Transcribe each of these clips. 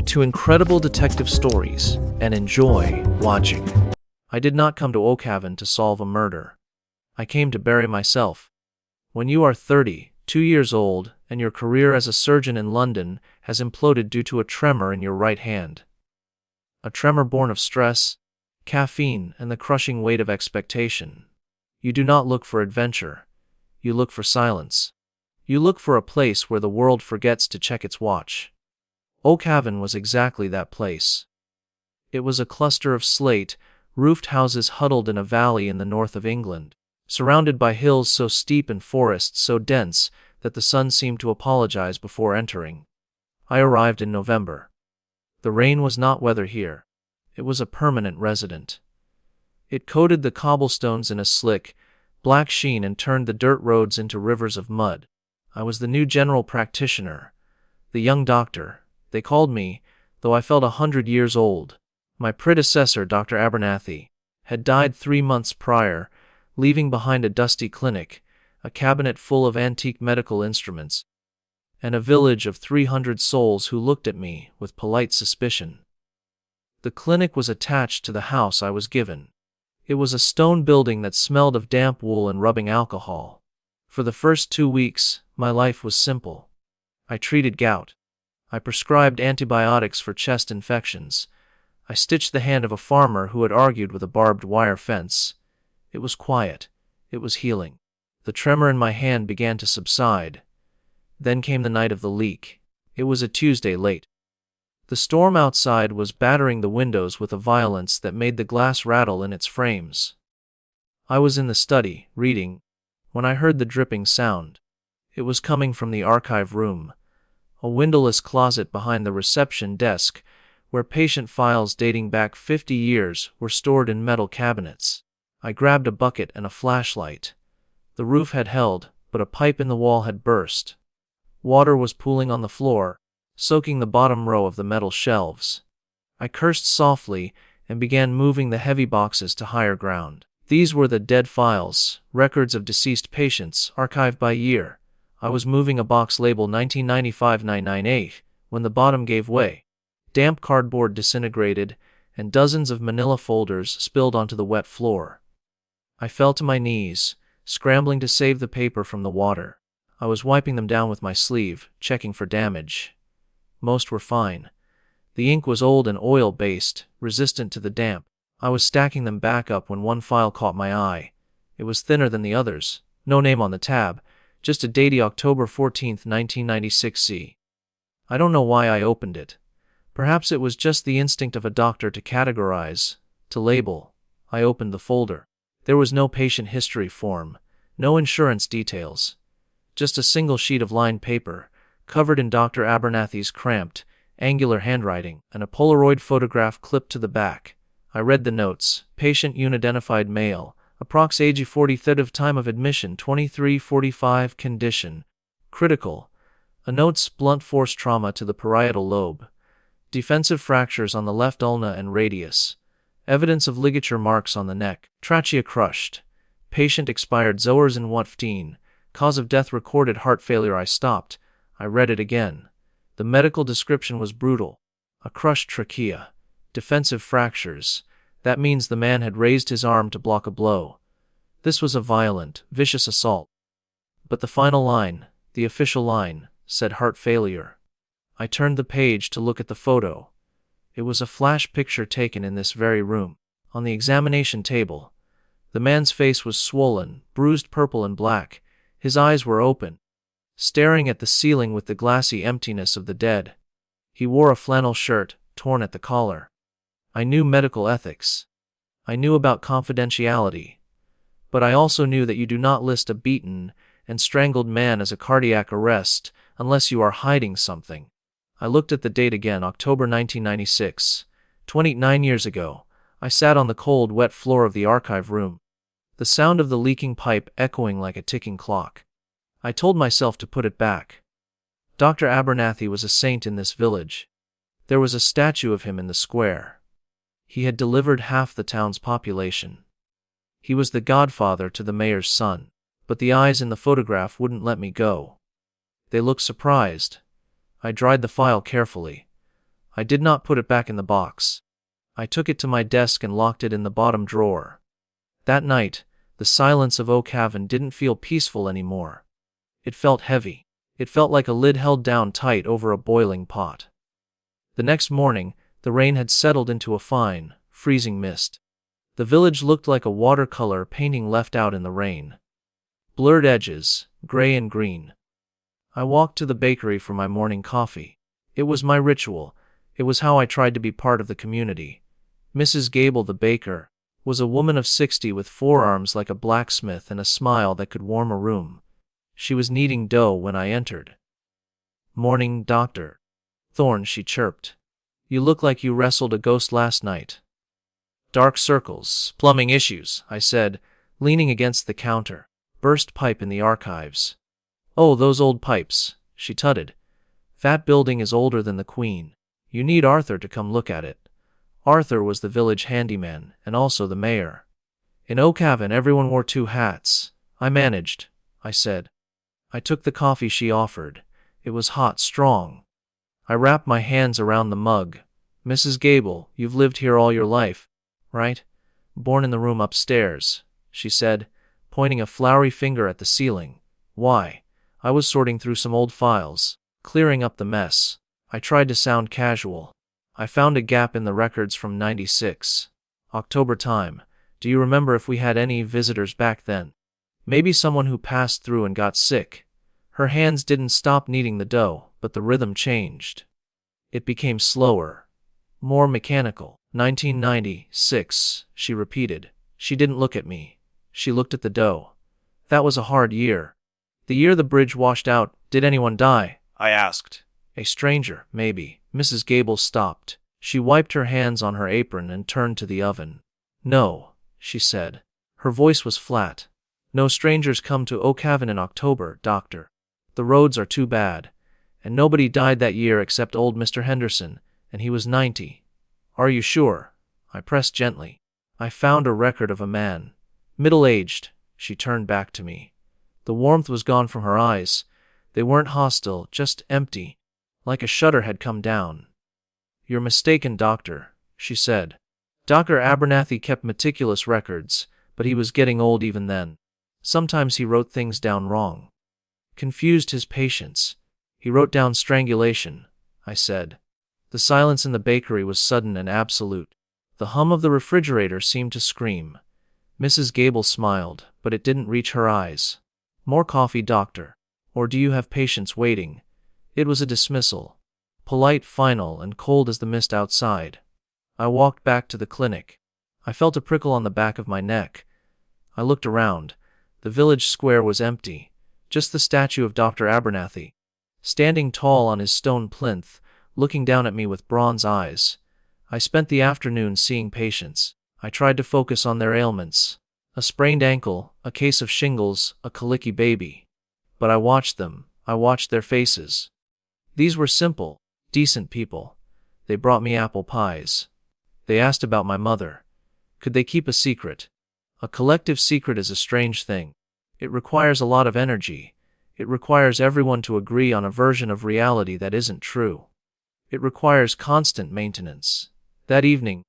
To incredible detective stories and enjoy watching. I did not come to Oakhaven to solve a murder. I came to bury myself. When you are 32 years old and your career as a surgeon in London has imploded due to a tremor in your right hand. A tremor born of stress, caffeine, and the crushing weight of expectation. You do not look for adventure. You look for silence. You look for a place where the world forgets to check its watch. Oakhaven was exactly that place. It was a cluster of slate-roofed houses huddled in a valley in the north of England, surrounded by hills so steep and forests so dense that the sun seemed to apologize before entering. I arrived in November. The rain was not weather here. It was a permanent resident. It coated the cobblestones in a slick, black sheen and turned the dirt roads into rivers of mud. I was the new general practitioner, the young doctor, they called me, though I felt 100 years old. My predecessor, Dr. Abernathy, had died 3 months prior, leaving behind a dusty clinic, a cabinet full of antique medical instruments, and a village of 300 souls who looked at me with polite suspicion. The clinic was attached to the house I was given. It was a stone building that smelled of damp wool and rubbing alcohol. For the first 2 weeks, my life was simple. I treated gout. I prescribed antibiotics for chest infections. I stitched the hand of a farmer who had argued with a barbed wire fence. It was quiet. It was healing. The tremor in my hand began to subside. Then came the night of the leak. It was a Tuesday late. The storm outside was battering the windows with a violence that made the glass rattle in its frames. I was in the study, reading, when I heard the dripping sound. It was coming from the archive room, a windowless closet behind the reception desk, where patient files dating back 50 years were stored in metal cabinets. I grabbed a bucket and a flashlight. The roof had held, but a pipe in the wall had burst. Water was pooling on the floor, soaking the bottom row of the metal shelves. I cursed softly and began moving the heavy boxes to higher ground. These were the dead files, records of deceased patients, archived by year. I was moving a box labeled 1995-998 when the bottom gave way. Damp cardboard disintegrated, and dozens of manila folders spilled onto the wet floor. I fell to my knees, scrambling to save the paper from the water. I was wiping them down with my sleeve, checking for damage. Most were fine. The ink was old and oil-based, resistant to the damp. I was stacking them back up when one file caught my eye. It was thinner than the others, no name on the tab, just a date October 14, 1996 C. I don't know why I opened it. Perhaps it was just the instinct of a doctor to categorize, to label. I opened the folder. There was no patient history form, no insurance details. Just a single sheet of lined paper, covered in Dr. Abernathy's cramped, angular handwriting, and a Polaroid photograph clipped to the back. I read the notes. Patient unidentified male, approx age 43rd of time of admission 2345 condition, critical. A notes blunt force trauma to the parietal lobe. Defensive fractures on the left ulna and radius. Evidence of ligature marks on the neck. Trachea crushed. Patient expired Zoers in 15. Cause of death recorded heart failure. I stopped. I read it again. The medical description was brutal. A crushed trachea. Defensive fractures. That means the man had raised his arm to block a blow. This was a violent, vicious assault. But the final line, the official line, said heart failure. I turned the page to look at the photo. It was a flash picture taken in this very room. On the examination table, the man's face was swollen, bruised purple and black. His eyes were open, staring at the ceiling with the glassy emptiness of the dead. He wore a flannel shirt, torn at the collar. I knew medical ethics. I knew about confidentiality. But I also knew that you do not list a beaten and strangled man as a cardiac arrest unless you are hiding something. I looked at the date again, October 1996. 29 years ago, I sat on the cold, wet floor of the archive room, the sound of the leaking pipe echoing like a ticking clock. I told myself to put it back. Dr. Abernathy was a saint in this village. There was a statue of him in the square. He had delivered half the town's population. He was the godfather to the mayor's son, but the eyes in the photograph wouldn't let me go. They looked surprised. I dried the file carefully. I did not put it back in the box. I took it to my desk and locked it in the bottom drawer. That night, the silence of Oakhaven didn't feel peaceful anymore. It felt heavy. It felt like a lid held down tight over a boiling pot. The next morning, the rain had settled into a fine, freezing mist. The village looked like a watercolor painting left out in the rain. Blurred edges, gray and green. I walked to the bakery for my morning coffee. It was my ritual. It was how I tried to be part of the community. Mrs. Gable, the baker, was a woman of 60 with forearms like a blacksmith and a smile that could warm a room. She was kneading dough when I entered. "Morning, Dr. Thorne," she chirped. "You look like you wrestled a ghost last night." "Dark circles, plumbing issues," I said, leaning against the counter. "Burst pipe in the archives." "Oh, those old pipes," she tutted. "That building is older than the Queen. You need Arthur to come look at it." Arthur was the village handyman, and also the mayor. In Oakhaven everyone wore 2 hats. "I managed," I said. I took the coffee she offered. It was hot, strong. I wrapped my hands around the mug. "Mrs. Gable, you've lived here all your life, right?" "Born in the room upstairs," she said, pointing a floury finger at the ceiling. "Why?" I was sorting through some old files, clearing up the mess. I tried to sound casual. I found a gap in the records from '96. October time. "Do you remember if we had any visitors back then? Maybe someone who passed through and got sick?" Her hands didn't stop kneading the dough, but the rhythm changed. It became slower, more mechanical. 1996, she repeated. She didn't look at me. She looked at the dough. "That was a hard year." "The year the bridge washed out. Did anyone die?" I asked. "A stranger, maybe." Mrs. Gable stopped. She wiped her hands on her apron and turned to the oven. "No," she said. Her voice was flat. "No strangers come to Oakhaven in October, Doctor. The roads are too bad. And nobody died that year except old Mr. Henderson, and he was 90. "Are you sure?" I pressed gently. "I found a record of a man. Middle-aged." She turned back to me. The warmth was gone from her eyes. They weren't hostile, just empty, like a shutter had come down. "You're mistaken, Doctor," she said. "Dr. Abernathy kept meticulous records, but he was getting old even then. Sometimes he wrote things down wrong. Confused his patients. He wrote down strangulation," I said. The silence in the bakery was sudden and absolute. The hum of the refrigerator seemed to scream. Mrs. Gable smiled, but it didn't reach her eyes. "More coffee, Doctor? Or do you have patients waiting?" It was a dismissal. Polite, final, and cold as the mist outside. I walked back to the clinic. I felt a prickle on the back of my neck. I looked around. The village square was empty. Just the statue of Dr. Abernathy, standing tall on his stone plinth, looking down at me with bronze eyes. I spent the afternoon seeing patients. I tried to focus on their ailments. A sprained ankle, a case of shingles, a colicky baby. But I watched them. I watched their faces. These were simple, decent people. They brought me apple pies. They asked about my mother. Could they keep a secret? A collective secret is a strange thing. It requires a lot of energy. It requires everyone to agree on a version of reality that isn't true. It requires constant maintenance. That evening,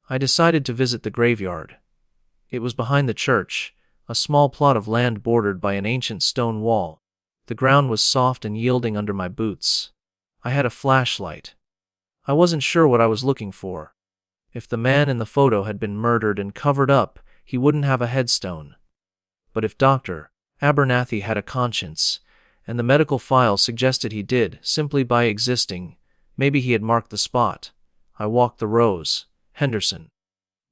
I decided to visit the graveyard. It was behind the church, a small plot of land bordered by an ancient stone wall. The ground was soft and yielding under my boots. I had a flashlight. I wasn't sure what I was looking for. If the man in the photo had been murdered and covered up, he wouldn't have a headstone. But if Dr. Abernathy had a conscience, and the medical file suggested he did, simply by existing, maybe he had marked the spot. I walked the rows. Henderson,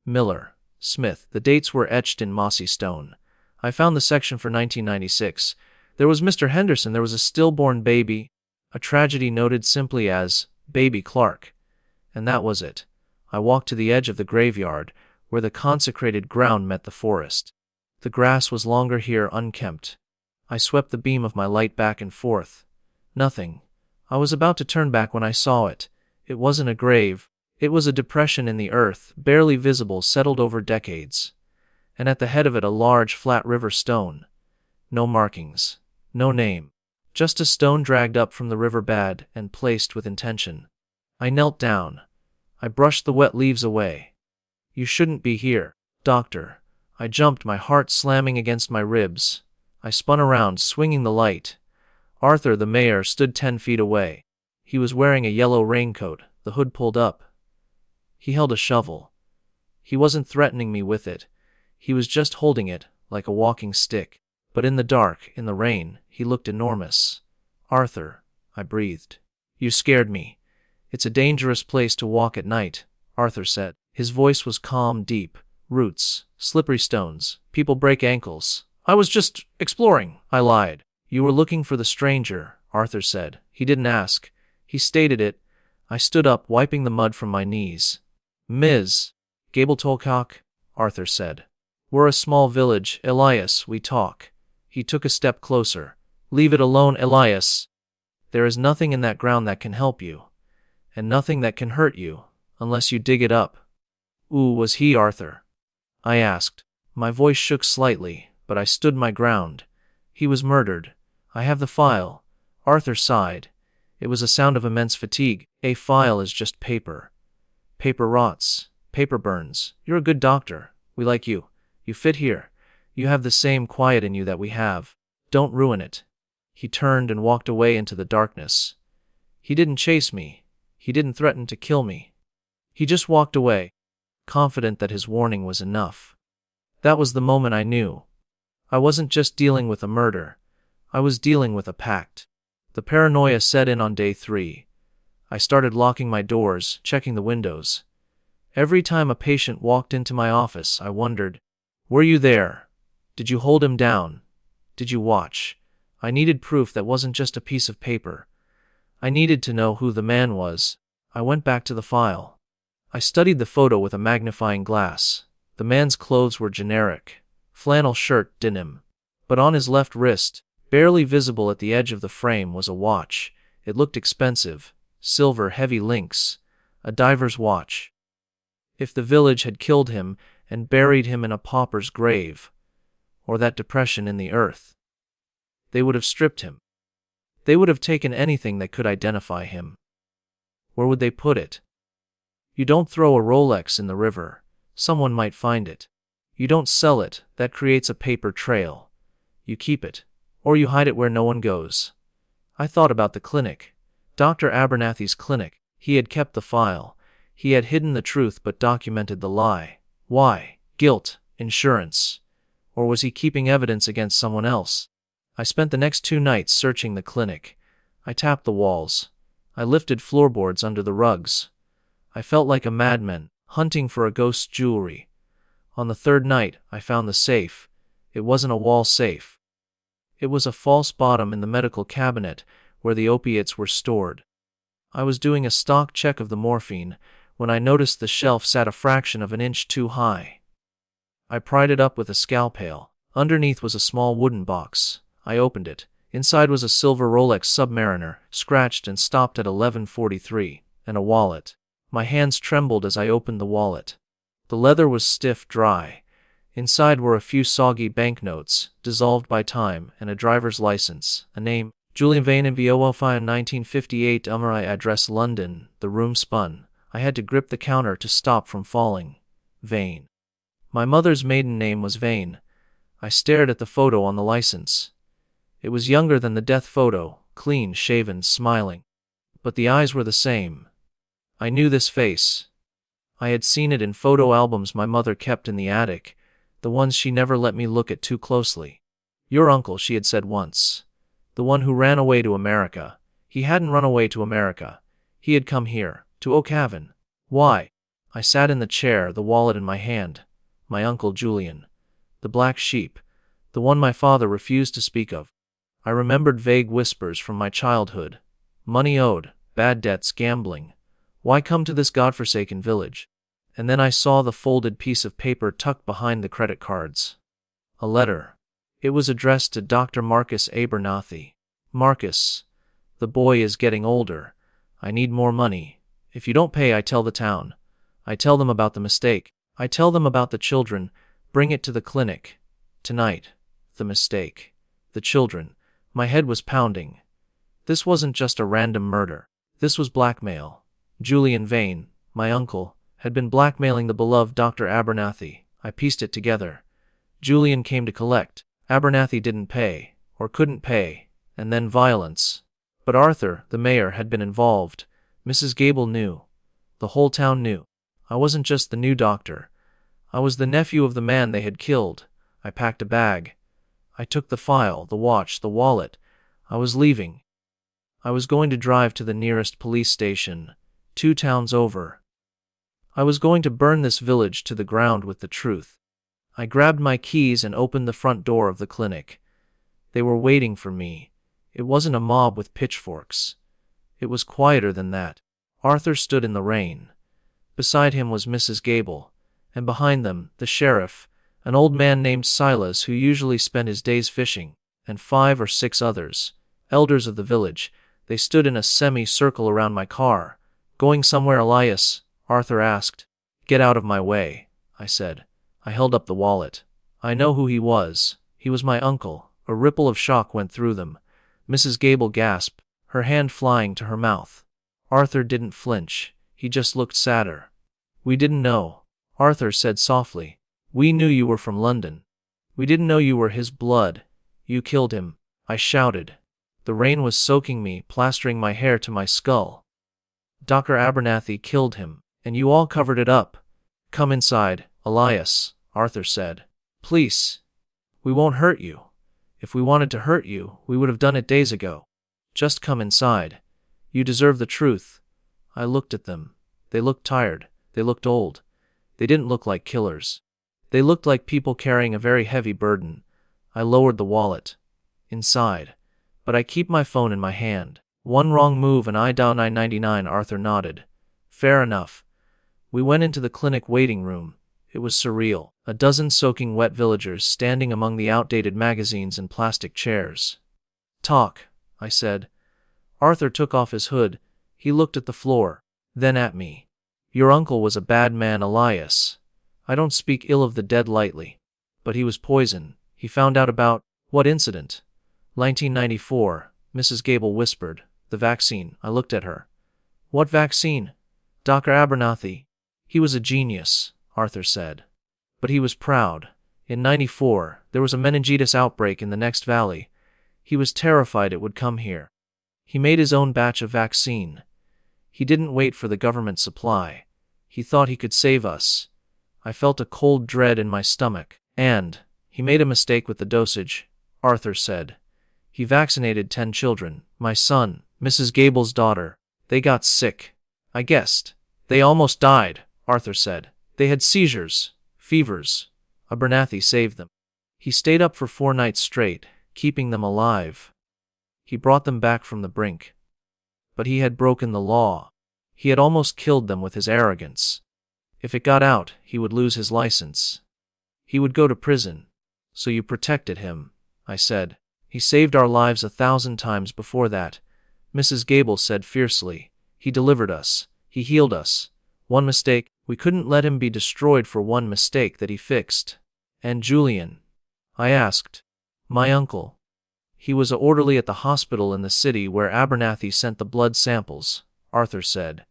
Miller, Smith. The dates were etched in mossy stone. I found the section for 1996. There was Mr. Henderson. There was a stillborn baby, a tragedy noted simply as Baby Clark. And that was it. I walked to the edge of the graveyard, where the consecrated ground met the forest. The grass was longer here, unkempt. I swept the beam of my light back and forth. Nothing. I was about to turn back when I saw it. It wasn't a grave. It was a depression in the earth, barely visible, settled over decades. And at the head of it a large, flat river stone. No markings. No name. Just a stone dragged up from the river bed and placed with intention. I knelt down. I brushed the wet leaves away. You shouldn't be here, doctor. I jumped, my heart slamming against my ribs. I spun around, swinging the light. Arthur, the mayor, stood 10 feet away. He was wearing a yellow raincoat, the hood pulled up. He held a shovel. He wasn't threatening me with it. He was just holding it, like a walking stick. But in the dark, in the rain, he looked enormous. Arthur, I breathed. You scared me. It's a dangerous place to walk at night, Arthur said. His voice was calm, deep. Roots, slippery stones, people break ankles. I was just exploring, I lied. You were looking for the stranger, Arthur said. He didn't ask. He stated it. I stood up, wiping the mud from my knees. Ms. Gabletolcock, Arthur said. We're a small village, Elias, we talk. He took a step closer. Leave it alone, Elias. There is nothing in that ground that can help you. And nothing that can hurt you, unless you dig it up. Ooh, was he Arthur? I asked. My voice shook slightly, but I stood my ground. He was murdered. I have the file. Arthur sighed. It was a sound of immense fatigue. A file is just paper. Paper rots. Paper burns. You're a good doctor. We like you. You fit here. You have the same quiet in you that we have. Don't ruin it. He turned and walked away into the darkness. He didn't chase me. He didn't threaten to kill me. He just walked away, confident that his warning was enough. That was the moment I knew. I wasn't just dealing with a murder. I was dealing with a pact. The paranoia set in on day 3. I started locking my doors, checking the windows. Every time a patient walked into my office, I wondered, were you there? Did you hold him down? Did you watch? I needed proof that wasn't just a piece of paper. I needed to know who the man was. I went back to the file. I studied the photo with a magnifying glass. The man's clothes were generic. Flannel shirt, denim. But on his left wrist, barely visible at the edge of the frame, was a watch. It looked expensive. Silver, heavy links. A diver's watch. If the village had killed him and buried him in a pauper's grave, or that depression in the earth, they would have stripped him. They would have taken anything that could identify him. Where would they put it? You don't throw a Rolex in the river. Someone might find it. You don't sell it. That creates a paper trail. You keep it. Or you hide it where no one goes. I thought about the clinic. Dr. Abernathy's clinic. He had kept the file. He had hidden the truth but documented the lie. Why? Guilt. Insurance. Or was he keeping evidence against someone else? I spent the next 2 nights searching the clinic. I tapped the walls. I lifted floorboards under the rugs. I felt like a madman, hunting for a ghost's jewelry. On the 3rd night, I found the safe. It wasn't a wall safe. It was a false bottom in the medical cabinet where the opiates were stored. I was doing a stock check of the morphine when I noticed the shelf sat a fraction of an inch too high. I pried it up with a scalpel. Underneath was a small wooden box. I opened it. Inside was a silver Rolex Submariner, scratched and stopped at 11:43, and a wallet. My hands trembled as I opened the wallet. The leather was stiff, dry. Inside were a few soggy banknotes, dissolved by time, and a driver's license, a name, Julian Vane in Oakhaven, 1958, Umrai address, London. The room spun. I had to grip the counter to stop from falling. Vane. My mother's maiden name was Vane. I stared at the photo on the license. It was younger than the death photo, clean shaven, smiling. But the eyes were the same. I knew this face. I had seen it in photo albums my mother kept in the attic, the ones she never let me look at too closely. Your uncle, she had said once. The one who ran away to America. He hadn't run away to America. He had come here, to Oakhaven. Why? I sat in the chair, the wallet in my hand. My uncle Julian. The black sheep. The one my father refused to speak of. I remembered vague whispers from my childhood. Money owed, bad debts, gambling. Why come to this godforsaken village? And then I saw the folded piece of paper tucked behind the credit cards. A letter. It was addressed to Dr. Marcus Abernathy. Marcus, the boy is getting older. I need more money. If you don't pay, I tell the town. I tell them about the mistake. I tell them about the children. Bring it to the clinic. Tonight. The mistake. The children. My head was pounding. This wasn't just a random murder. This was blackmail. Julian Vane, my uncle, had been blackmailing the beloved Dr. Abernathy. I pieced it together. Julian came to collect. Abernathy didn't pay, or couldn't pay, and then violence. But Arthur, the mayor, had been involved. Mrs. Gable knew. The whole town knew. I wasn't just the new doctor. I was the nephew of the man they had killed. I packed a bag. I took the file, the watch, the wallet. I was leaving. I was going to drive to the nearest police station, 2 towns over. I was going to burn this village to the ground with the truth. I grabbed my keys and opened the front door of the clinic. They were waiting for me. It wasn't a mob with pitchforks. It was quieter than that. Arthur stood in the rain. Beside him was Mrs. Gable, and behind them, the sheriff, an old man named Silas who usually spent his days fishing, and 5 or 6 others, elders of the village. They stood in a semi-circle around my car. Going somewhere, Elias? Arthur asked. Get out of my way, I said. I held up the wallet. I know who he was. He was my uncle. A ripple of shock went through them. Mrs. Gable gasped, her hand flying to her mouth. Arthur didn't flinch. He just looked sadder. We didn't know, Arthur said softly. We knew you were from London. We didn't know you were his blood. You killed him, I shouted. The rain was soaking me, plastering my hair to my skull. Dr. Abernathy killed him, and you all covered it up. Come inside, Elias, Arthur said. Please. We won't hurt you. If we wanted to hurt you, we would have done it days ago. Just come inside. You deserve the truth. I looked at them. They looked tired. They looked old. They didn't look like killers. They looked like people carrying a very heavy burden. I lowered the wallet. Inside. But I keep my phone in my hand. One wrong move and I dial 999. Arthur nodded. Fair enough. We went into the clinic waiting room. It was surreal. A dozen soaking wet villagers standing among the outdated magazines and plastic chairs. Talk, I said. Arthur took off his hood. He looked at the floor, then at me. Your uncle was a bad man, Elias. I don't speak ill of the dead lightly. But he was poison. He found out about... What incident? 1994, Mrs. Gable whispered. The vaccine. I looked at her. What vaccine? Dr. Abernathy. He was a genius, Arthur said. But he was proud. In 94, there was a meningitis outbreak in the next valley. He was terrified it would come here. He made his own batch of vaccine. He didn't wait for the government supply. He thought he could save us. I felt a cold dread in my stomach. And he made a mistake with the dosage, Arthur said. He vaccinated 10 children. My son, Mrs. Gable's daughter. They got sick. I guessed. They almost died, Arthur said. They had seizures, fevers. Abernathy saved them. He stayed up for 4 nights straight, keeping them alive. He brought them back from the brink. But he had broken the law. He had almost killed them with his arrogance. If it got out, he would lose his license. He would go to prison. So you protected him, I said. He saved our lives 1,000 times before that, Mrs. Gable said fiercely. He delivered us. He healed us. One mistake, we couldn't let him be destroyed for one mistake that he fixed. And Julian? I asked. My uncle. He was an orderly at the hospital in the city where Abernathy sent the blood samples, Arthur said.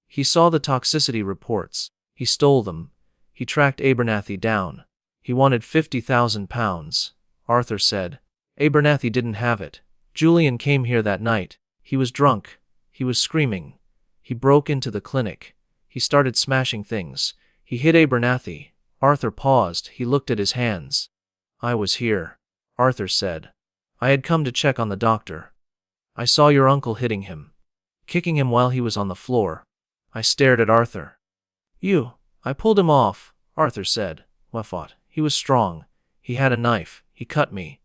He saw the toxicity reports. He stole them. He tracked Abernathy down. He wanted £50,000, Arthur said. Abernathy didn't have it. Julian came here that night. He was drunk. He was screaming. He broke into the clinic. He started smashing things. He hit Abernathy. Arthur paused. He looked at his hands. I was here, Arthur said. I had come to check on the doctor. I saw your uncle hitting him, kicking him while he was on the floor. I stared at Arthur. I pulled him off, Arthur said. I fought. He was strong. He had a knife. He cut me.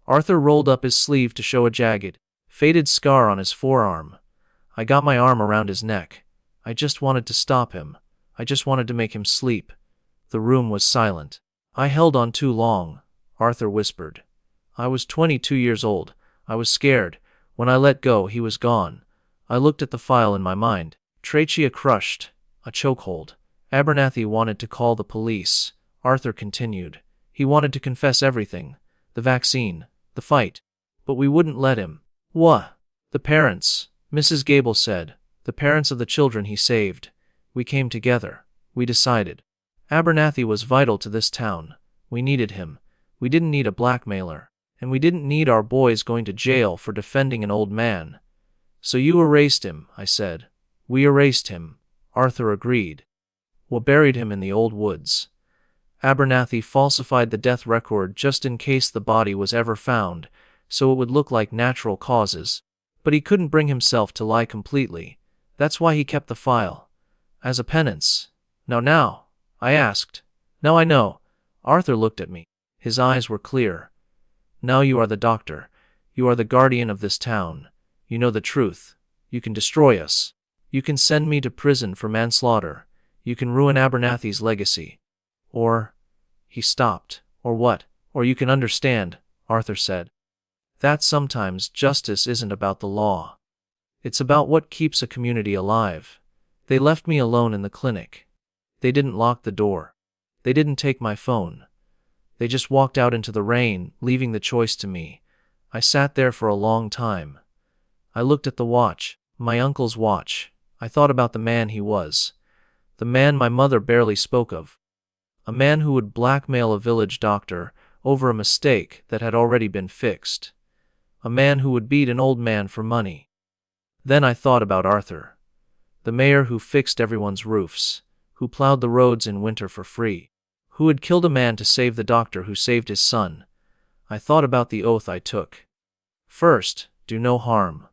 Arthur rolled up his sleeve to show a jagged, faded scar on his forearm. I got my arm around his neck. I just wanted to stop him. I just wanted to make him sleep. The room was silent. I held on too long, Arthur whispered. I was 22 years old. I was scared. When I let go, he was gone. I looked at the file in my mind. Trachea crushed. A chokehold. Abernathy wanted to call the police, Arthur continued. He wanted to confess everything. The vaccine. The fight. But we wouldn't let him. What? The parents, Mrs. Gable said. the parents of the children he saved. We came together. We decided. Abernathy was vital to this town. We needed him. We didn't need a blackmailer. And we didn't need our boys going to jail for defending an old man. So you erased him, I said. We erased him, Arthur agreed. We buried him in the old woods. Abernathy falsified the death record just in case the body was ever found, so it would look like natural causes. But he couldn't bring himself to lie completely. That's why he kept the file. As a penance. Now, I asked. Now I know. Arthur looked at me. His eyes were clear. Now you are the doctor. You are the guardian of this town. You know the truth. You can destroy us. You can send me to prison for manslaughter. You can ruin Abernathy's legacy. Or, he stopped. Or what? Or you can understand, Arthur said. That sometimes justice isn't about the law. It's about what keeps a community alive. They left me alone in the clinic. They didn't lock the door. They didn't take my phone. They just walked out into the rain, leaving the choice to me. I sat there for a long time. I looked at the watch, my uncle's watch. I thought about the man he was. The man my mother barely spoke of. A man who would blackmail a village doctor over a mistake that had already been fixed. A man who would beat an old man for money. Then I thought about Arthur. The mayor who fixed everyone's roofs, who plowed the roads in winter for free, who had killed a man to save the doctor who saved his son. I thought about the oath I took. First, do no harm.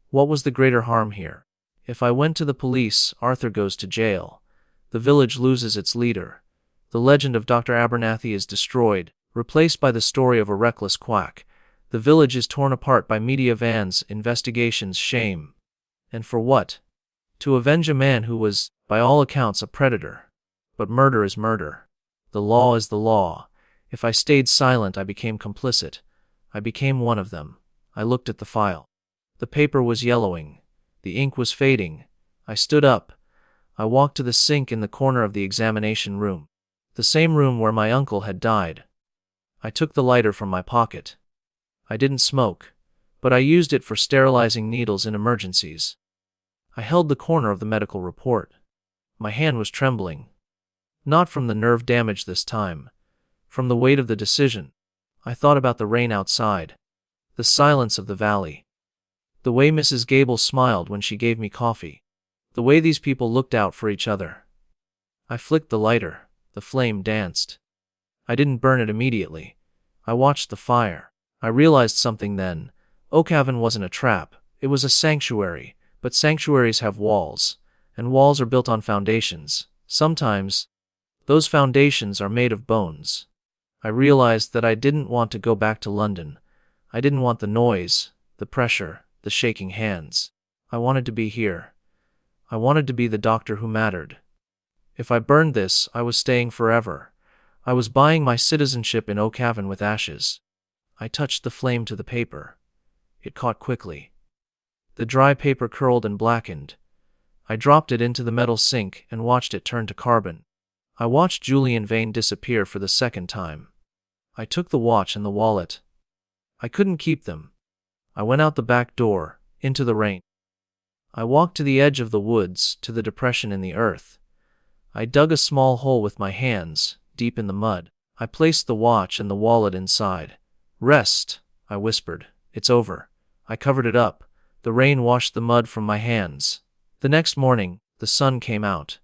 What was the greater harm here? If I went to the police, Arthur goes to jail. The village loses its leader. The legend of Dr. Abernathy is destroyed, replaced by the story of a reckless quack. The village is torn apart by media vans, investigations, shame. And for what? To avenge a man who was, by all accounts, a predator. But murder is murder. The law is the law. If I stayed silent, I became complicit. I became one of them. I looked at the file. The paper was yellowing. The ink was fading. I stood up. I walked to the sink in the corner of the examination room. The same room where my uncle had died. I took the lighter from my pocket. I didn't smoke, but I used it for sterilizing needles in emergencies. I held the corner of the medical report. My hand was trembling. Not from the nerve damage this time. From the weight of the decision. I thought about the rain outside. The silence of the valley. The way Mrs. Gable smiled when she gave me coffee. The way these people looked out for each other. I flicked the lighter. The flame danced. I didn't burn it immediately. I watched the fire. I realized something then. Oakhaven wasn't a trap. It was a sanctuary. But sanctuaries have walls. And walls are built on foundations. Sometimes, those foundations are made of bones. I realized that I didn't want to go back to London. I didn't want the noise, the pressure, the shaking hands. I wanted to be here. I wanted to be the doctor who mattered. If I burned this, I was staying forever. I was buying my citizenship in Oakhaven with ashes. I touched the flame to the paper. It caught quickly. The dry paper curled and blackened. I dropped it into the metal sink and watched it turn to carbon. I watched Julian Vane disappear for the second time. I took the watch and the wallet. I couldn't keep them. I went out the back door, into the rain. I walked to the edge of the woods, to the depression in the earth. I dug a small hole with my hands, deep in the mud. I placed the watch and the wallet inside. Rest, I whispered. It's over. I covered it up. The rain washed the mud from my hands. The next morning, the sun came out.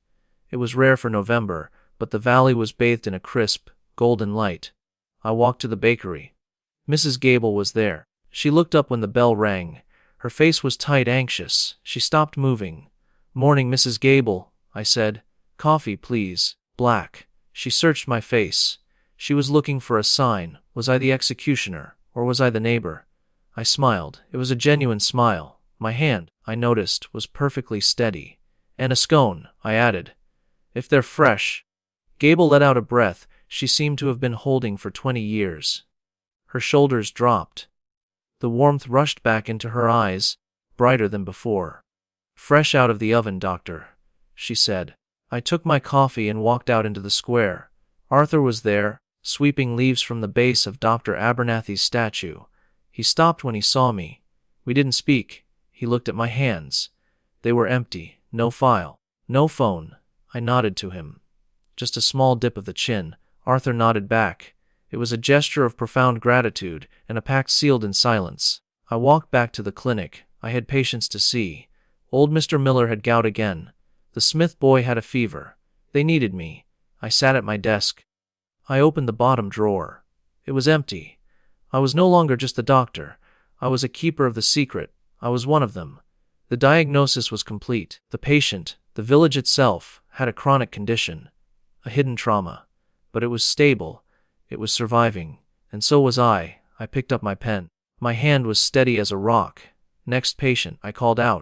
It was rare for November, but the valley was bathed in a crisp, golden light. I walked to the bakery. Mrs. Gable was there. She looked up when the bell rang. Her face was tight, anxious. She stopped moving. "Morning, Mrs. Gable," I said. "Coffee, please, black." She searched my face. She was looking for a sign. Was I the executioner, or was I the neighbor? I smiled. It was a genuine smile. My hand, I noticed, was perfectly steady. "And a scone," I added. "If they're fresh." Gable let out a breath she seemed to have been holding for 20 years. Her shoulders dropped. The warmth rushed back into her eyes, brighter than before. "Fresh out of the oven, doctor," she said. I took my coffee and walked out into the square. Arthur was there, sweeping leaves from the base of Dr. Abernathy's statue. He stopped when he saw me. We didn't speak. He looked at my hands. They were empty. No file. No phone. I nodded to him. Just a small dip of the chin. Arthur nodded back. It was a gesture of profound gratitude, and a pact sealed in silence. I walked back to the clinic. I had patients to see. Old Mr. Miller had gout again. The Smith boy had a fever. They needed me. I sat at my desk. I opened the bottom drawer. It was empty. I was no longer just a doctor. I was a keeper of the secret. I was one of them. The diagnosis was complete. The patient, the village itself, had a chronic condition. A hidden trauma. But it was stable. It was surviving. And so was I. I picked up my pen. My hand was steady as a rock. Next patient, I called out.